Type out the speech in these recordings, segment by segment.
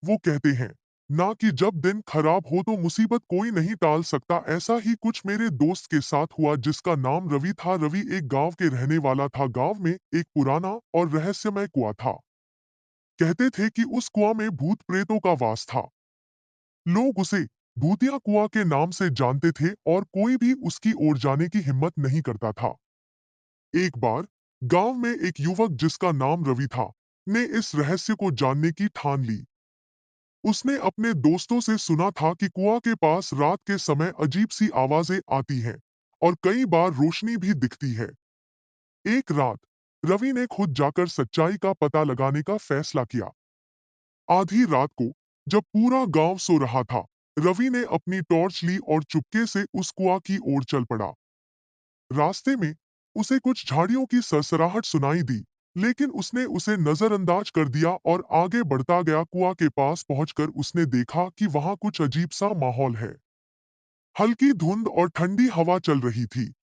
वो कहते हैं, ना कि जब दिन खराब हो तो मुसीबत कोई नहीं टाल सकता। ऐसा ही कुछ मेरे दोस्त के साथ हुआ जिसका नाम रवि था। रवि एक गांव के रहने वाला था। गांव में एक पुराना और रहस्यमय कुआं था। कहते थे कि उस कुआं में भूत प्रेतों का वास था। लोग उसे भूतिया कुआं के नाम से जानते थे और कोई भी उसकी ओर जाने की हिम्मत नहीं करता था। एक बार गांव में एक युवक जिसका नाम रवि था ने इस रहस्य को जानने की ठान ली। उसने अपने दोस्तों से सुना था कि कुआं के पास रात के समय अजीब सी आवाजें आती हैं और कई बार रोशनी भी दिखती है। एक रात रवि ने खुद जाकर सच्चाई का पता लगाने का फैसला किया। आधी रात को जब पूरा गांव सो रहा था, रवि ने अपनी टॉर्च ली और चुपके से उस कुआं की ओर चल पड़ा। रास्ते में उसे कुछ झाड़ियों की सरसराहट सुनाई दी, लेकिन उसने उसे नजरअंदाज कर दिया और आगे बढ़ता गया। कुआं के पास पहुंचकर उसने देखा कि वहां कुछ अजीब सा माहौल है। हल्की धुंध और ठंडी हवा चल रही थी।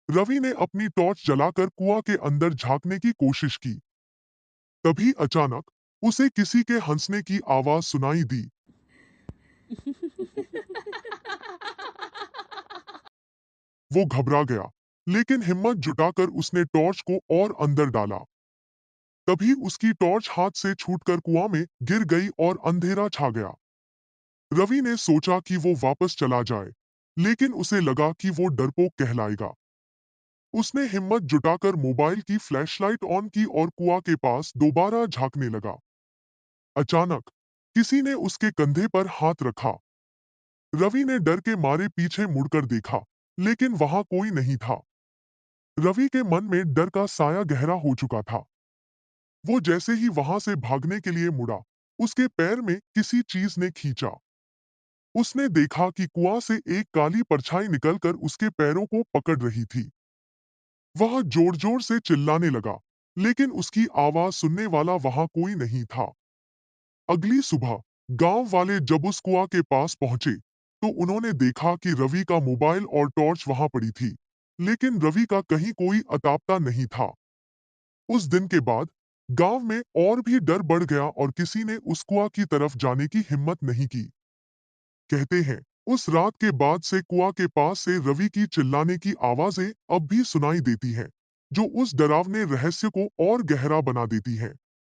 रवि ने अपनी टॉर्च जलाकर कुआं के अंदर झांकने की कोशिश की। तभी अचानक उसे किसी के हंसने की आवाज सुनाई दी। वो घबरा गया, लेकिन हिम्मत जुटाकर उसने टॉर्च को और अंदर डाला। तभी उसकी टॉर्च हाथ से छूटकर कुआं में गिर गई और अंधेरा छा गया। रवि ने सोचा कि वो वापस चला जाए, लेकिन उसे लगा कि वो डरपोक कहलाएगा। उसने हिम्मत जुटाकर मोबाइल की फ्लैशलाइट ऑन की और कुआं के पास दोबारा झांकने लगा। अचानक किसी ने उसके कंधे पर हाथ रखा। रवि ने डर के मारे पीछे मुड़कर देखा, लेकिन वहां कोई नहीं था। रवि के मन में डर का साया गहरा हो चुका था। वो जैसे ही वहां से भागने के लिए मुड़ा, उसके पैर में किसी चीज ने खींचा। उसने देखा कि कुआं से एक काली परछाई निकलकर उसके पैरों को पकड़ रही थी। वह जोर जोर से चिल्लाने लगा, लेकिन उसकी आवाज सुनने वाला वहां कोई नहीं था। अगली सुबह गांव वाले जब उस कुआं के पास पहुंचे, तो उन्होंने देखा कि रवि का मोबाइल और टॉर्च वहां पड़ी थी, लेकिन रवि का कहीं कोई अतापता नहीं था। उस दिन के बाद गांव में और भी डर बढ़ गया और किसी ने उस कुआं की तरफ जाने की हिम्मत नहीं की। कहते हैं, उस रात के बाद से कुआं के पास से रवि की चिल्लाने की आवाजें अब भी सुनाई देती हैं, जो उस डरावने रहस्य को और गहरा बना देती हैं।